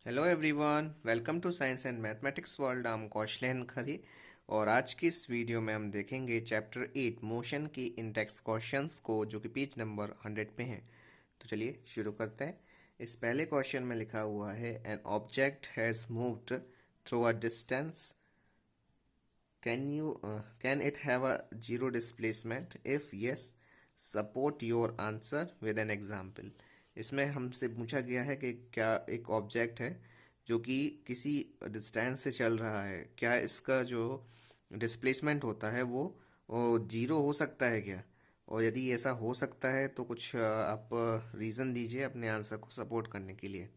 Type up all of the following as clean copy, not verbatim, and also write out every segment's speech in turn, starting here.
Hello everyone, welcome to science and mathematics world. I am Kaushalen Khari और आज की इस वीडियो में हम देखेंगे चैप्टर 8 मोशन की इंडेक्स क्वेश्चंस को, जो कि पेज नंबर 100 पे हैं। तो चलिए शुरू करते हैं। इस पहले क्वेश्चन में लिखा हुआ है an object has moved through a distance, can it have a zero displacement? If yes, support your answer with an example. इसमें हमसे पूछा गया है कि क्या एक ऑब्जेक्ट है जो कि किसी डिस्टेंस से चल रहा है, क्या इसका जो डिस्प्लेसमेंट होता है वो जीरो हो सकता है क्या? और यदि ऐसा हो सकता है तो कुछ आप रीज़न दीजिए अपने आंसर को सपोर्ट करने के लिए।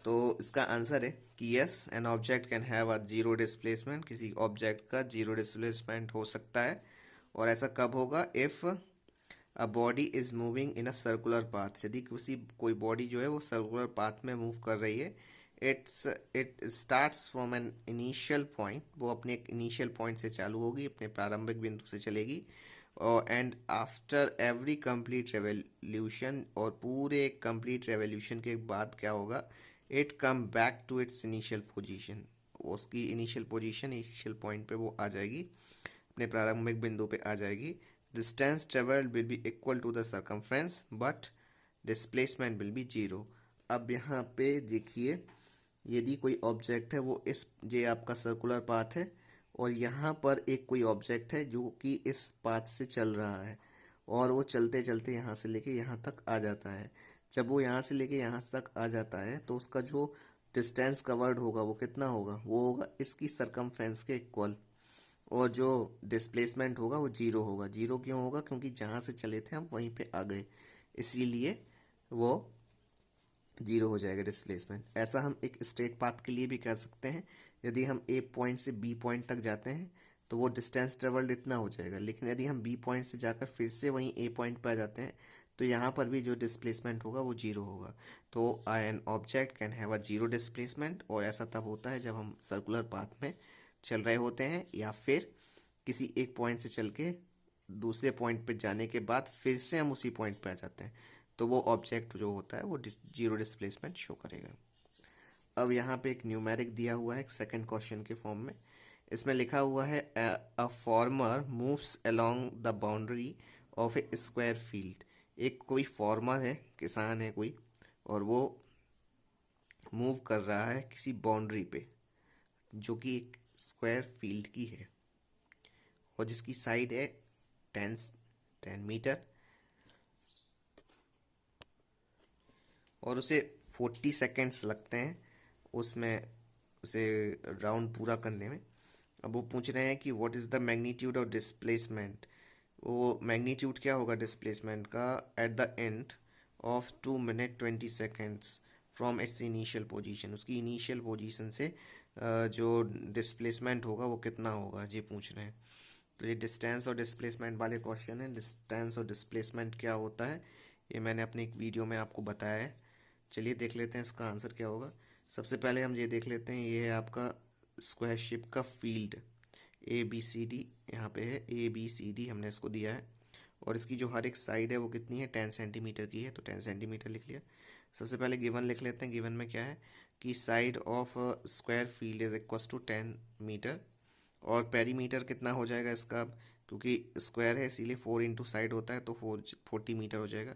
तो इसका आंसर है कि yes, an object can have a zero displacement. किसी ऑब्जेक्ट का जीरो डिस्प्लेसमेंट हो सकता है। और ऐसा कब होगा? If a body is moving in a circular path. यदि कोई बॉडी जो है वो सर्कुलर पाथ में मूव कर रही है। It starts from an initial point. वो अपने एक इनिशियल पॉइंट से चालू होगी, अपने प्रारंभिक बिंदु से चलेगी। और and after every complete revolution, और पूरे कंप्लीट रेवोल्यूशन के बाद क्या होगा? It come back to its initial position. उसकी इनिशियल पोजीशन, इनिशियल पॉइंट पे वो आ जाएगी, अपने प्रारंभिक बिंदु पे आ जाएगी। Distance travelled will be equal to the circumference, but displacement will be zero. अब यहाँ पे देखिए, यदि कोई ऑब्जेक्ट है, वो इस ये आपका सर्कुलर पाथ है, और यहाँ पर एक कोई ऑब्जेक्ट है जो कि इस पाथ से चल रहा है, और वो चलते चलते यहाँ से लेके यहाँ तक आ जाता है। जब वो यहाँ से लेके यहाँ तक आ जाता है तो उसका जो डिस्टेंस कवर्ड होगा वो कितना होगा? वो होगा इसकी सरकमफ्रेंस के इक्वल। और जो डिस्प्लेसमेंट होगा वो जीरो होगा। जीरो क्यों होगा? क्योंकि जहाँ से चले थे हम वहीं पे आ गए, इसीलिए वो जीरो हो जाएगा डिस्प्लेसमेंट। ऐसा हम एक स्ट्रेट पाथ के लिए भी कह सकते हैं। यदि हम ए पॉइंट से बी पॉइंट तक जाते हैं तो वो डिस्टेंस ट्रेवल्ड इतना हो जाएगा, लेकिन यदि हम बी पॉइंट से जाकर फिर से वहीं ए पॉइंट पर आ जाते हैं तो यहाँ पर भी जो डिस्प्लेसमेंट होगा वो जीरो होगा। तो an object can have a zero displacement. और ऐसा तब होता है जब हम सर्कुलर पाथ में चल रहे होते हैं, या फिर किसी एक पॉइंट से चल के दूसरे पॉइंट पे जाने के बाद फिर से हम उसी पॉइंट पे आ जाते हैं, तो वो ऑब्जेक्ट जो होता है वो जीरो डिस्प्लेसमेंट शो करेगा। अब यहाँ पे एक न्यूमेरिक दिया हुआ है, एक सेकंड क्वेश्चन के फॉर्म में। इसमें लिखा हुआ है a former moves along the boundary of A square field. एक कोई फॉर्मर है, किसान है कोई, और वो मूव कर रहा है किसी बाउंड्री पे जो कि एक स्क्वायर फील्ड की है, और जिसकी साइड है 10 मीटर, और उसे 40 सेकेंड्स लगते हैं उसमें, उसे राउंड पूरा करने में। अब वो पूछ रहे हैं कि what is the magnitude of displacement. वो मैग्नीट्यूड क्या होगा डिस्प्लेसमेंट का at the end of 2 minute 20 seconds from its initial position. उसकी इनिशियल पोजीशन से जो डिस्प्लेसमेंट होगा वो कितना होगा, ये पूछ रहे हैं। तो ये डिस्टेंस और डिस्प्लेसमेंट वाले क्वेश्चन है। डिस्टेंस और डिस्प्लेसमेंट क्या होता है ये मैंने अपने एक वीडियो में आपको बताया है। चलिए देख लेते हैं इसका आंसर क्या होगा। सबसे पहले हम ये देख लेते हैं, ये है आपका स्क्वायर शेप का field A B C D. यहाँ पे है ए बी सी डी, हमने इसको दिया है। और इसकी जो हर एक साइड है वो कितनी है? 10 सेंटीमीटर की है, तो 10 सेंटीमीटर लिख लिया। सबसे पहले गिवन लिख लेते हैं। गिवन में क्या है कि side of square field is equal to 10 metre. और पेरीमीटर कितना हो जाएगा इसका? क्योंकि स्क्वायर है इसीलिए 4 इंटू साइड होता है, तो 40 मीटर हो जाएगा।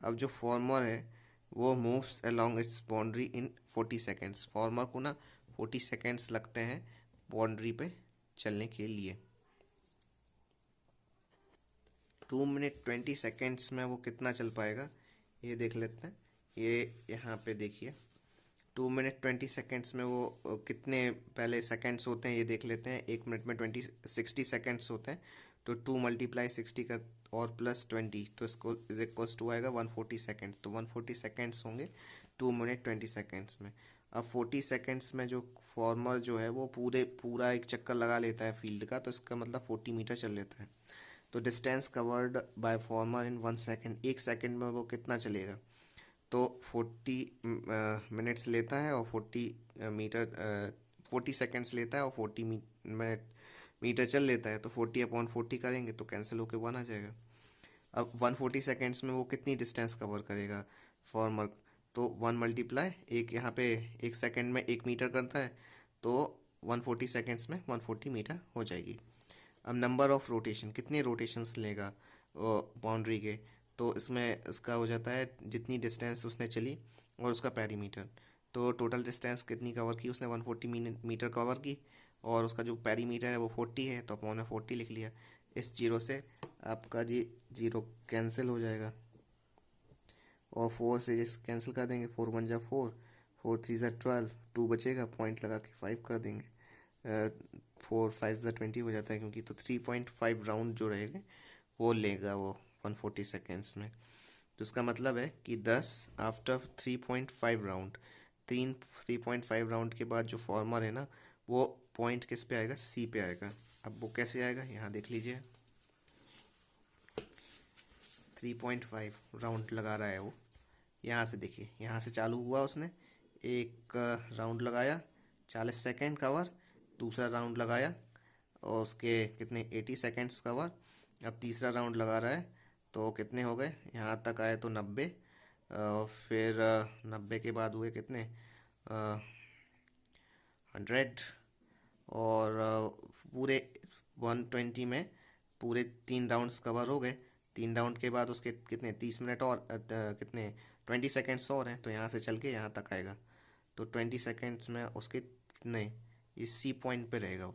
अब जो फॉर्मर है वो moves along it's boundary in 40 seconds. Farmer को ना 40 सेकेंड्स लगते हैं बाउंड्री पे चलने के लिए। 2 मिनट 20 सेकेंड्स में वो कितना चल पाएगा ये देख लेते हैं। ये यहाँ पे देखिए, 2 मिनट 20 सेकेंड्स में वो कितने पहले सेकेंड्स होते हैं ये देख लेते हैं। 1 मिनट में 60 सेकेंड्स होते हैं, तो 2 × 60 का और +20, तो इसको इज इक्वल्स टू आएगा 140 सेकेंड्स। तो 140 सेकेंड्स होंगे 2 मिनट 20 सेकेंड्स में। अब 40 सेकेंड्स में जो फॉर्मर जो है वो पूरा एक चक्कर लगा लेता है फील्ड का, तो इसका मतलब 40 मीटर चल लेता है। तो distance covered by farmer in 1 second, 1 second में वो कितना चलेगा? तो 40 मिनट्स लेता है, और 40 सेकेंड्स लेता है, और 40 मिनट मीटर चल लेता है, तो 40/40 करेंगे तो कैंसिल होके 1 आ जाएगा। अब 140 सेकेंड्स में वो कितनी डिस्टेंस कवर करेगा फॉर्मर? तो 1 मल्टीप्लाई एक, यहाँ पे 1 सेकेंड में 1 मीटर करता है, तो 140 सेकेंड्स में 140 मीटर हो जाएगी। अब नंबर ऑफ रोटेशन, कितने रोटेशंस लेगा बाउंड्री के, तो इसमें इसका हो जाता है जितनी डिस्टेंस उसने चली और उसका पेरीमीटर। तो टोटल डिस्टेंस कितनी कवर की उसने, 140 मीटर कवर की, और उसका जो पेरीमीटर है वो 40 है, तो अपॉन में 40 लिख लिया। इस जीरो से आपका जी जीरो कैंसिल हो जाएगा, और 4 से जिस कैंसिल कर देंगे, 4 1 जा 4, 4 3 जा 12, 2 बचेगा, पॉइंट लगा के 5 कर देंगे, 4 5 जा 20 हो जाता है, क्योंकि तो 3.5 राउंड जो रहेगा वो लेगा वो 140 सेकेंड्स में। तो इसका मतलब है कि 10 आफ्टर 3.5 राउंड, 3.5 राउंड के बाद जो फॉर्मर है ना, वो पॉइंट किस पे आएगा, सी पे आएगा। अब वो कैसे आएगा, यहाँ देख लीजिए, 3.5 राउंड लगा रहा है वो। यहाँ से देखिए, यहाँ से चालू हुआ उसने, एक राउंड लगाया 40 सेकेंड कवर, दूसरा राउंड लगाया और उसके कितने 80 सेकेंड्स कवर, अब तीसरा राउंड लगा रहा है, तो कितने हो गए, यहाँ तक आए तो 90, फिर 90 के बाद हुए कितने 100, और पूरे 120 में पूरे 3 राउंड्स कवर हो गए। 3 राउंड के बाद उसके कितने 30 मिनट और कितने 20 सेकेंड्स और हैं, तो यहाँ से चल के यहाँ तक आएगा, तो 20 सेकेंड्स में उसके नहीं, इस सी पॉइंट पे रहेगा वो।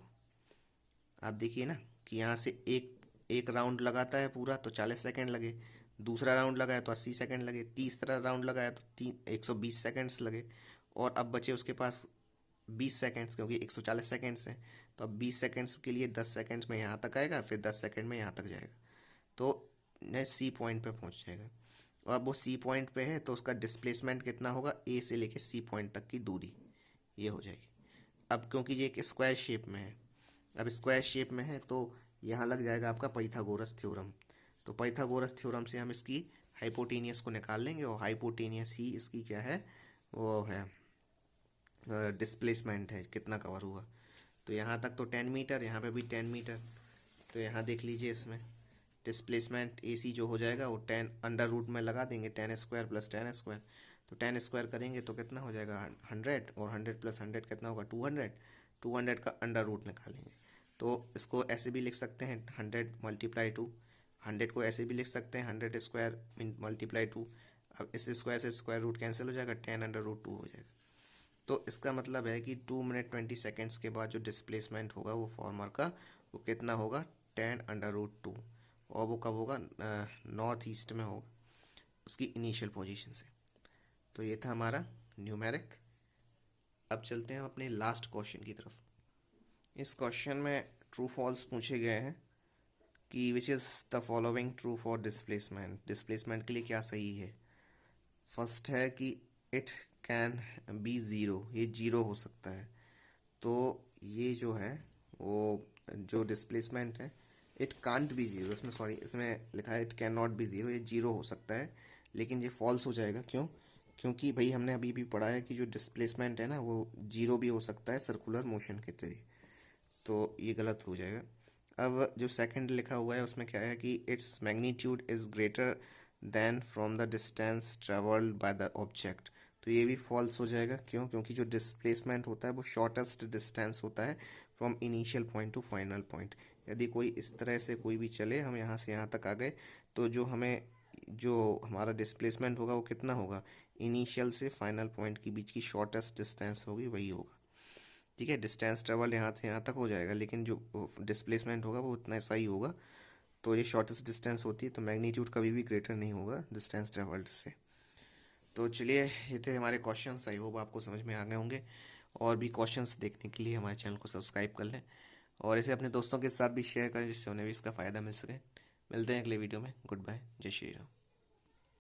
आप देखिए ना कि यहाँ से एक एक राउंड लगाता है पूरा, तो 40 सेकेंड लगे, दूसरा राउंड लगाया तो 80 सेकेंड लगे, तीसरा राउंड लगाया तो 120 सेकेंड्स लगे, और अब बचे उसके पास 20 सेकेंड्स, क्योंकि 140 सेकेंड्स हैं, तो अब 20 सेकेंड्स के लिए 10 सेकेंड्स में यहाँ तक आएगा, फिर 10 सेकेंड में यहाँ तक जाएगा, तो न सी पॉइंट पे पहुँच जाएगा। और अब वो सी पॉइंट पे है, तो उसका डिस्प्लेसमेंट कितना होगा, ए से लेके सी पॉइंट तक की दूरी ये हो जाएगी। अब क्योंकि ये एक स्क्वायर शेप में है, अब स्क्वायर शेप में है, तो यहाँ लग जाएगा आपका पाइथागोरस थ्योरम। तो पाइथागोरस थ्योरम से हम इसकी हाइपोटेनियस को निकाल लेंगे, और हाइपोटेनियस ही इसकी क्या है, वो है डिस्प्लेसमेंट है, कितना कवर हुआ। तो यहाँ तक तो 10 मीटर, यहाँ पे भी 10 मीटर, तो यहाँ देख लीजिए इसमें डिस्प्लेसमेंट ए सी जो हो जाएगा वो 10 अंडर रूट में लगा देंगे, 10 स्क्वायर प्लस 10 स्क्वायर, तो 10 स्क्वायर करेंगे तो कितना हो जाएगा 100, और 100 प्लस 100 कितना होगा 200, 200 का अंडर रूट निकालेंगे। तो इसको ऐसे भी लिख सकते हैं 100 मल्टीप्लाई 2, 100 को ऐसे भी लिख सकते हैं 100 स्क्वायर मल्टीप्लाई 2। अब इस स्क्वायर से स्क्वायर रूट कैंसिल हो जाएगा, 10 अंडर रूट 2 हो जाएगा। तो इसका मतलब है कि 2 मिनट 20 सेकेंड्स के बाद जो डिस्प्लेसमेंट होगा वो फॉर्मर का, वो कितना होगा 10 अंडर रूट 2, और वो कब होगा, नॉर्थ ईस्ट में होगा उसकी इनिशियल पोजीशन से। तो ये था हमारा न्यूमेरिक। अब चलते हैं अपने लास्ट क्वेश्चन की तरफ। इस क्वेश्चन में ट्रू फॉल्स पूछे गए हैं कि which is the following true for displacement, displacement के लिए क्या सही है। फर्स्ट है कि इट कैन बी ज़ीरो, ये जीरो हो सकता है। तो ये जो है वो जो डिस्प्लेसमेंट है, इट कांट बी ज़ीरो, इसमें सॉरी इसमें लिखा है it can not be zero, ये जीरो हो सकता है, लेकिन ये फॉल्स हो जाएगा। क्यों, क्योंकि भाई हमने अभी भी पढ़ा है कि जो डिस्प्लेसमेंट है ना वो जीरो भी हो सकता है सर्कुलर मोशन के जरिए, तो ये गलत हो जाएगा। अब जो सेकंड लिखा हुआ है उसमें क्या है कि its magnitude is greater than from the distance travelled by the object, तो ये भी फॉल्स हो जाएगा। क्यों, क्योंकि जो डिस्प्लेसमेंट होता है वो शॉर्टेस्ट डिस्टेंस होता है from initial point two final point. यदि कोई इस तरह से कोई भी चले, हम यहाँ से यहाँ तक आ गए, तो जो हमारा डिस्प्लेसमेंट होगा वो कितना होगा, इनिशियल से फाइनल पॉइंट के बीच की शॉर्टेस्ट डिस्टेंस होगी वही होगा। ठीक है, डिस्टेंस ट्रेवल यहाँ से यहाँ तक हो जाएगा, लेकिन जो डिस्प्लेसमेंट होगा वो उतना ऐसा ही होगा। तो ये शॉर्टेस्ट डिस्टेंस होती है, तो मैग्नीट्यूड कभी भी ग्रेटर नहीं होगा डिस्टेंस ट्रेवल्ड से। तो चलिए, ये थे हमारे क्वेश्चंस, आई होप आपको समझ में आ गए होंगे। और भी क्वेश्चंस देखने के लिए हमारे चैनल को सब्सक्राइब कर लें, और इसे अपने दोस्तों के साथ भी शेयर करें, जिससे उन्हें भी इसका फ़ायदा मिल सके। मिलते हैं अगले वीडियो में। गुड बाय, जय श्री राम।